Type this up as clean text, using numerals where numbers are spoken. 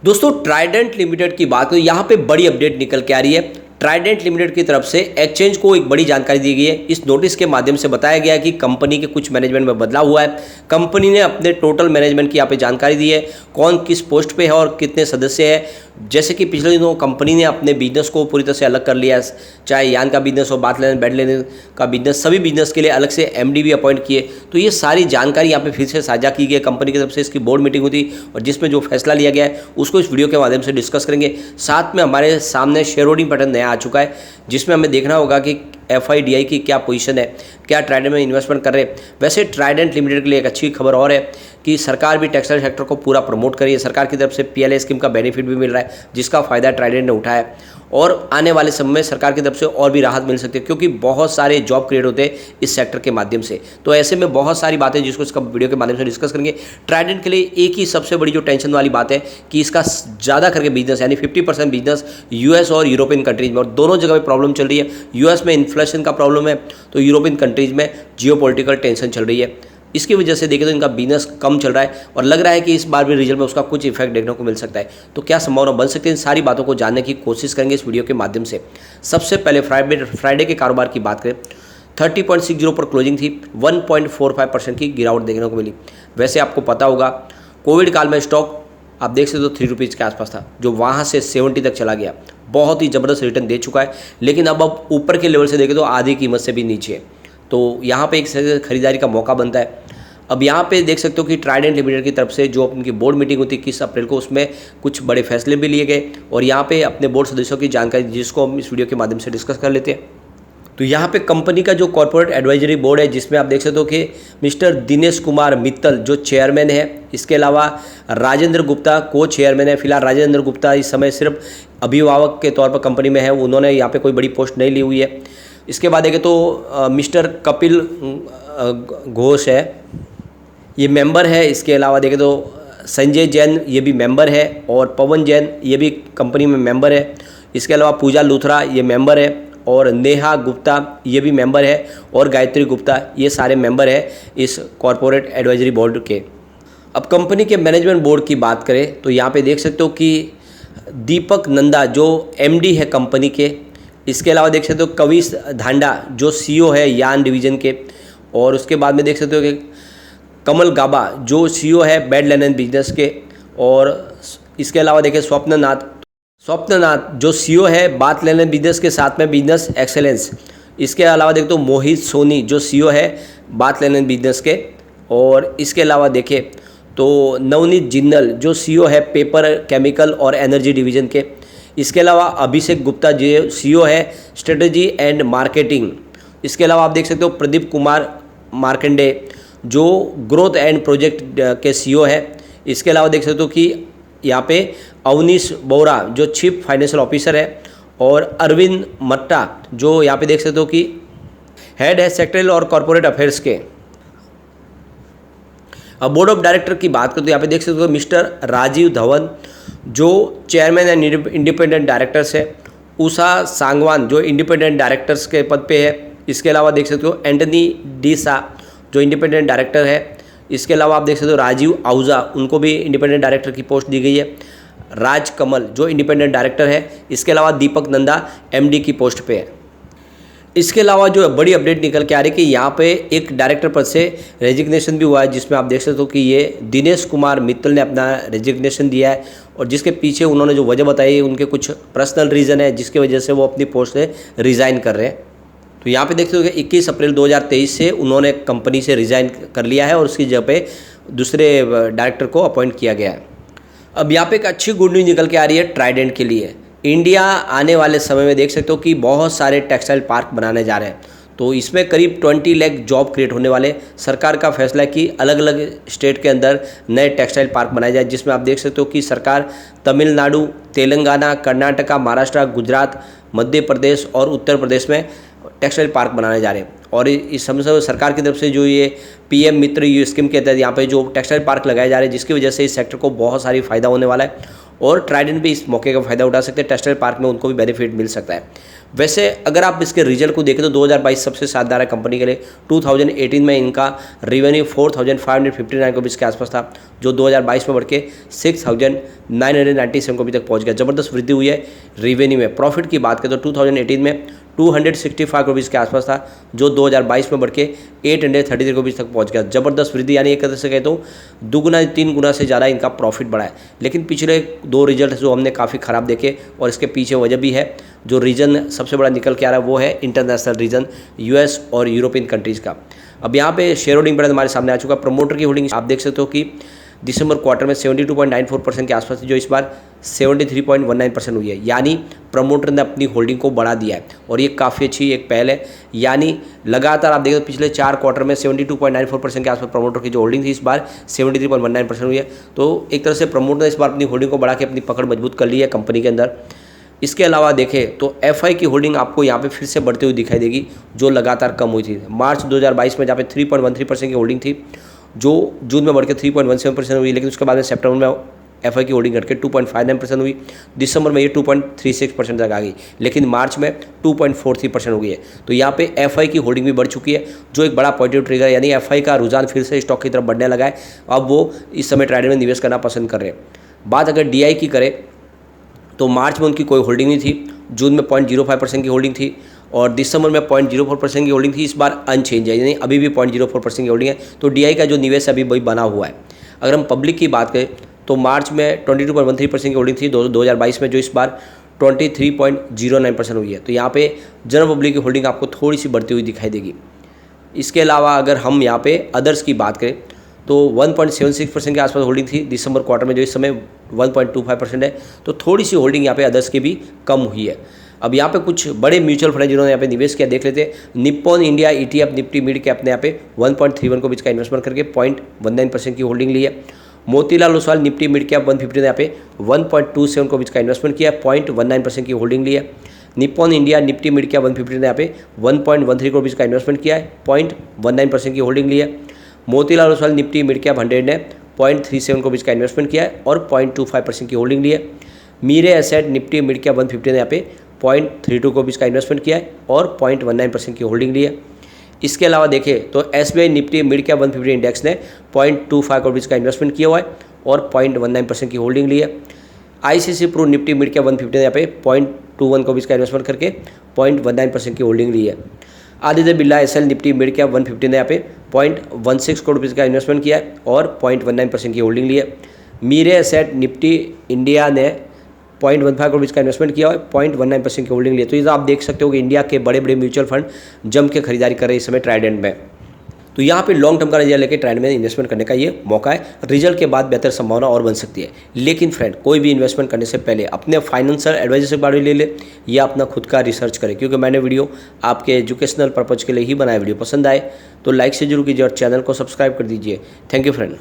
दोस्तों Trident limited की बात करें, यहाँ पे बड़ी अपडेट निकल के आ रही है। ट्राइडेंट लिमिटेड की तरफ से एक्सचेंज को एक बड़ी जानकारी दी गई है। इस नोटिस के माध्यम से बताया गया है कि कंपनी के कुछ मैनेजमेंट में बदलाव हुआ है। कंपनी ने अपने टोटल मैनेजमेंट की यहाँ पे जानकारी दी है, कौन किस पोस्ट पे है और कितने सदस्य हैं। जैसे कि पिछले दिनों कंपनी ने अपने बिजनेस को पूरी तरह से अलग कर लिया है, चाहे यान का बिजनेस हो, बात लेने बेड लेने का बिजनेस, सभी बिजनेस के लिए अलग से एमडी भी अपॉइंट किए। तो ये सारी जानकारी यहाँ पे फिर से साझा की गई है कंपनी की तरफ से। इसकी बोर्ड मीटिंग हुई थी और जिसमें जो फैसला लिया गया है उसको इस वीडियो के माध्यम से डिस्कस करेंगे। साथ में हमारे सामने शेयर होल्डिंग पैटर्न नया आ चुका है, जिसमें हमें देखना होगा कि FIDI की क्या पोजीशन है, क्या ट्राइडेंट में इन्वेस्टमेंट कर रहे हैं। वैसे ट्राइडेंट लिमिटेड के लिए एक अच्छी खबर और है कि सरकार भी टेक्सटाइल सेक्टर को पूरा प्रमोट कर रही है। सरकार की तरफ से PLI स्कीम का बेनिफिट भी मिल रहा है, जिसका फ़ायदा ट्राइडेंट ने उठाया है और आने वाले समय में सरकार की तरफ से और भी राहत मिल सकती है, क्योंकि बहुत सारे जॉब क्रिएट होते हैं इस सेक्टर के माध्यम से। तो ऐसे में बहुत सारी बातें जिसको इसका वीडियो के माध्यम से डिस्कस करेंगे। ट्राइडेंट के लिए एक ही सबसे बड़ी जो टेंशन वाली बात है कि इसका ज़्यादा करके बिजनेस यानी 50% बिजनेस US और यूरोपियन कंट्रीज में, और दोनों जगह में प्रॉब्लम चल रही है। US में इन्फ्लेशन का प्रॉब्लम है, तो यूरोपियन कंट्रीज में जियोपॉलिटिकल टेंशन चल रही है। इसकी वजह से देखें तो इनका बिजनेस कम चल रहा है और लग रहा है कि इस बार भी रिजल्ट में उसका कुछ इफेक्ट देखने को मिल सकता है। तो क्या संभावना बन सकती है, इन सारी बातों को जानने की कोशिश करेंगे इस वीडियो के माध्यम से। सबसे पहले फ्राइडे के कारोबार की बात करें, 30.60 पर क्लोजिंग थी, 1.45% की गिरावट देखने को मिली। वैसे आपको पता होगा कोविड काल में स्टॉक आप देख सकते हो 3 रुपीज़ के आसपास था, जो वहाँ से 70 तक चला गया, बहुत ही ज़बरदस्त रिटर्न दे चुका है। लेकिन अब ऊपर के लेवल से देखें तो आधी कीमत से भी नीचे है, तो यहाँ पे एक खरीदारी का मौका बनता है। अब यहाँ पे देख सकते हो कि ट्राइडेंट लिमिटेड की तरफ से जो उनकी बोर्ड मीटिंग होती है 21 अप्रैल को, उसमें कुछ बड़े फैसले भी लिए गए और यहाँ पे अपने बोर्ड सदस्यों की जानकारी जिसको हम इस वीडियो के माध्यम से डिस्कस कर लेते हैं। तो यहाँ पे कंपनी का जो कॉर्पोरेट एडवाइजरी बोर्ड है, जिसमें आप देख सकते हो कि मिस्टर दिनेश कुमार मित्तल जो चेयरमैन है, इसके अलावा राजेंद्र गुप्ता को चेयरमैन है। फिलहाल राजेंद्र गुप्ता इस समय सिर्फ अभिभावक के तौर पर कंपनी में है, उन्होंने यहाँ पे कोई बड़ी पोस्ट नहीं ली हुई है। इसके बाद देखें तो मिस्टर कपिल घोष है, ये मेंबर है। इसके अलावा देखें तो संजय जैन ये भी मेंबर है और पवन जैन ये भी कंपनी में मेंबर है। इसके अलावा पूजा लूथरा ये मेंबर है और नेहा गुप्ता ये भी मेंबर है और गायत्री गुप्ता ये सारे मेंबर है इस कॉरपोरेट एडवाइजरी बोर्ड के। अब कंपनी के मैनेजमेंट बोर्ड की बात करें तो यहाँ पे देख सकते हो कि दीपक नंदा जो MD है कंपनी के, इसके अलावा देख सकते हो कविश धांडा जो CEO है यान डिवीज़न के, और उसके बाद में देख सकते हो कि कमल गाबा जो CEO है बेड लेनन बिजनेस के, और इसके अलावा देखें स्वप्ननाथ जो CEO है बात लेनन बिजनेस के, साथ में बिजनेस एक्सेलेंस। इसके अलावा देखें तो मोहित सोनी जो CEO है बात लेनन बिजनेस के, और इसके अलावा देखें तो नवनीत जिन्नल जो CEO है पेपर केमिकल और एनर्जी डिवीज़न के। इसके अलावा अभिषेक गुप्ता जो CEO है स्ट्रेटजी एंड मार्केटिंग। इसके अलावा आप देख सकते हो प्रदीप कुमार मार्कंडे जो ग्रोथ एंड प्रोजेक्ट के CEO है। इसके अलावा देख सकते हो कि यहाँ पे अवनीश बोरा जो चीफ फाइनेंशियल ऑफिसर है, और अरविंद मट्टा जो यहाँ पे देख सकते हो कि हेड है सेक्टरल और कॉर्पोरेट अफेयर्स के। अब बोर्ड ऑफ डायरेक्टर की बात करें तो यहाँ पे देख सकते हो मिस्टर राजीव धवन जो चेयरमैन एंड इंडिपेंडेंट डायरेक्टर्स है, उषा सांगवान जो इंडिपेंडेंट डायरेक्टर्स के पद पे है। इसके अलावा देख सकते हो एंटनी डीसा जो इंडिपेंडेंट डायरेक्टर है। इसके अलावा आप देख सकते हो राजीव आहूजा, उनको भी इंडिपेंडेंट डायरेक्टर की पोस्ट दी गई है। राज कमल जो इंडिपेंडेंट डायरेक्टर है। इसके अलावा दीपक नंदा MD की पोस्ट पे है। इसके अलावा जो बड़ी अपडेट निकल के आ रही है कि यहाँ पे एक डायरेक्टर पद से रेजिग्नेशन भी हुआ है, जिसमें आप देख सकते हो कि ये दिनेश कुमार मित्तल ने अपना रेजिग्नेशन दिया है, और जिसके पीछे उन्होंने जो वजह बताई है उनके कुछ पर्सनल रीज़न है जिसकी वजह से वो अपनी पोस्ट से रिज़ाइन कर रहे हैं। तो यहाँ पे देखते हो कि 21 अप्रैल 2023 से उन्होंने कंपनी से रिज़ाइन कर लिया है और उसकी जगह पे दूसरे डायरेक्टर को अपॉइंट किया गया है। अब यहाँ पे एक अच्छी गुड न्यूज़ निकल के आ रही है ट्राइडेंट के लिए। इंडिया आने वाले समय में देख सकते हो कि बहुत सारे टेक्सटाइल पार्क बनाने जा रहे हैं, तो इसमें करीब 20 लाख जॉब क्रिएट होने वाले। सरकार का फैसला है कि अलग अलग स्टेट के अंदर नए टेक्सटाइल पार्क बनाए जाए, जिसमें आप देख सकते हो कि सरकार तमिलनाडु, तेलंगाना, कर्नाटका, महाराष्ट्र, गुजरात, मध्य प्रदेश और उत्तर प्रदेश में टेक्सटाइल पार्क बनाने जा रहे हैं। और इस समय सरकार की तरफ से जो ये PM मित्र स्कीम के तहत यहाँ पे जो टेक्सटाइल पार्क लगाए जा रहे हैं, जिसकी वजह से इस सेक्टर को बहुत सारी फ़ायदा होने वाला है। और ट्राइडेंट भी इस मौके का फ़ायदा उठा सकते हैं। टेक्सटाइल पार्क में उनको भी बेनिफिट मिल सकता है। वैसे अगर आप इसके रिजल्ट को देखें तो 2022 सबसे शानदार है कंपनी के लिए। 2018 में इनका रेवेन्यू 4,559 करोड़ के आसपास था, जो 2022 में बढ़ के 6,997 करोड़ तक पहुंच गया। ज़बरदस्त वृद्धि हुई है रेवेन्यू में। प्रॉफिट की बात करें तो 2018 में 265 करोड़ के आसपास था, जो 2022 में बढ़ के 833 करोड़ तक पहुंच गया। ज़बरदस्त वृद्धि, यानी एक तरह से कहता हूँ दुगुना 3 गुना से ज़्यादा इनका प्रॉफिट बढ़ा है। लेकिन पिछले 2 रिजल्ट जो हमने काफ़ी ख़राब देखे, और इसके पीछे वजह भी है। जो रीजन सबसे बड़ा निकल के आ रहा है वो है इंटरनेशनल रीजन, यूएस और यूरोपियन कंट्रीज़ का। अब यहाँ पे शेयर होल्डिंग पैटर्न हमारे सामने आ चुका। प्रमोटर की होल्डिंग आप देख सकते हो कि दिसंबर क्वार्टर में 72.94% के आसपास थी, जो इस बार 73.19% हुई है। यानी प्रमोटर ने अपनी होल्डिंग को बढ़ा दिया है, और ये काफ़ी अच्छी एक पहल है। यानी लगातार आप देखो पिछले 4 क्वार्टर में 72.94% के आसपास प्रमोटर की जो होल्डिंग थी, इस बार 73.19% हुई है। तो एक तरह से प्रमोटर ने इस बार अपनी होल्डिंग को बढ़ा के अपनी पकड़ मजबूत कर ली है कंपनी के अंदर। इसके अलावा देखें तो एफआई की होल्डिंग आपको यहाँ पे फिर से बढ़ती हुई दिखाई देगी, जो लगातार कम हुई थी। मार्च 2022 में जहाँ पे 3.13% की होल्डिंग थी, जो जून में बढ़ के 3.17% हुई, लेकिन उसके बाद में सितंबर में एफआई की होल्डिंग घट के 2.59% हुई। दिसंबर में ये 2.36% तक आ गई, लेकिन मार्च में 2.43% हो गई है। तो यहाँ पे एफआई की होल्डिंग भी बढ़ चुकी है, जो एक बड़ा पॉजिटिव ट्रिगर है। यानी एफआई का रुझान फिर से स्टॉक की तरफ बढ़ने लगा है। अब वो इस समय ट्रेडिंग में निवेश करना पसंद कर रहे हैं। बात अगर डीआई की करें तो मार्च में उनकी कोई होल्डिंग नहीं थी, जून में 0.05% की होल्डिंग थी, और दिसंबर में 0.04% की होल्डिंग थी। इस बार अनचेंज है, यानी अभी भी 0.04% की होल्डिंग है। तो डीआई का जो निवेश है अभी वही बना हुआ है। अगर हम पब्लिक की बात करें तो मार्च में 22.13% की होल्डिंग थी 2022 में, जो इस बार 23.09% हुई है। तो यहाँ पे जनरल पब्लिक की होल्डिंग आपको थोड़ी सी बढ़ती हुई दिखाई देगी। इसके अलावा अगर हम यहाँ पे अदर्स की बात करें तो 1.76% के आसपास होल्डिंग थी दिसंबर क्वार्टर में, जो इस समय 1.25% है। तो थोड़ी सी होल्डिंग यहाँ पे अदर्स की भी कम हुई है। अब यहाँ पे कुछ बड़े म्यूचुअल फंड जिन्होंने यहाँ पे निवेश किया देख लेते हैं। Nippon India ETF Nifty mid cap ने यहाँ पे 1.31 को बीच का इन्वेस्टमेंट करके 0.19% की होल्डिंग ली है। Motilal Oswal Nifty mid cap 150 ने यहाँ पे 1.27 को बीच का इन्वेस्टमेंट किया, 0.19% की होल्डिंग ली है। Nippon India Nifty mid cap 150 ने यहाँ पे 1.13 को बीच का इन्वेस्टमेंट किया है, 0.19% की होल्डिंग ली है। Motilal Oswal Nifty mid cap 100 ने 0.37 को बीच का इन्वेस्टमेंट किया है और 0.25% की होल्डिंग ली है। मीरे एसेट निफ्टी मिड कैप 150 ने यहाँ पे 0.32 को बीच का इन्वेस्टमेंट किया है और 0.19% की होल्डिंग ली है। इसके अलावा देखें तो SBI Nifty mid cap 150 index ने 0.25 करोड़ का इन्वेस्टमेंट किया हुआ है और 0.19% की होल्डिंग ली है। ICICI Pru Nifty mid cap 150 ने यहाँ पे 0.21 करोड़ का इन्वेस्टमेंट करके 0.19% की होल्डिंग ली है। Aditya Birla SL Nifty mid cap 150 ने यहाँ पे 0.16 करोड़ रुपये का इन्वेस्टमेंट किया है और 0.19% की होल्डिंग ली है। मीरे एसेट निफ्टी इंडिया ने 0.15 करोड़ का इन्वेस्टमेंट किया है, 0.19% की होल्डिंग ली है। तो ये आप देख सकते हो कि इंडिया के बड़े बड़े म्यूचुअल फंड जम के खरीदारी कर रहे हैं इस समय ट्राइडेंट में। तो यहाँ पे लॉन्ग टर्म का रिजल्ट लेके ट्राइडेंट में इन्वेस्टमेंट करने का ये मौका है। रिजल्ट के बाद बेहतर संभावना और बन सकती है। लेकिन फ्रेंड, कोई भी इन्वेस्टमेंट करने से पहले अपने फाइनेंशियल एडवाइजर से बारे में ले ले या अपना खुद का रिसर्च करें, क्योंकि मैंने वीडियो आपके एजुकेशनल पर्पज़ के लिए ही बनाया। वीडियो पसंद आए तो लाइक से जरूर कीजिए और चैनल को सब्सक्राइब कर दीजिए। Thank you friend.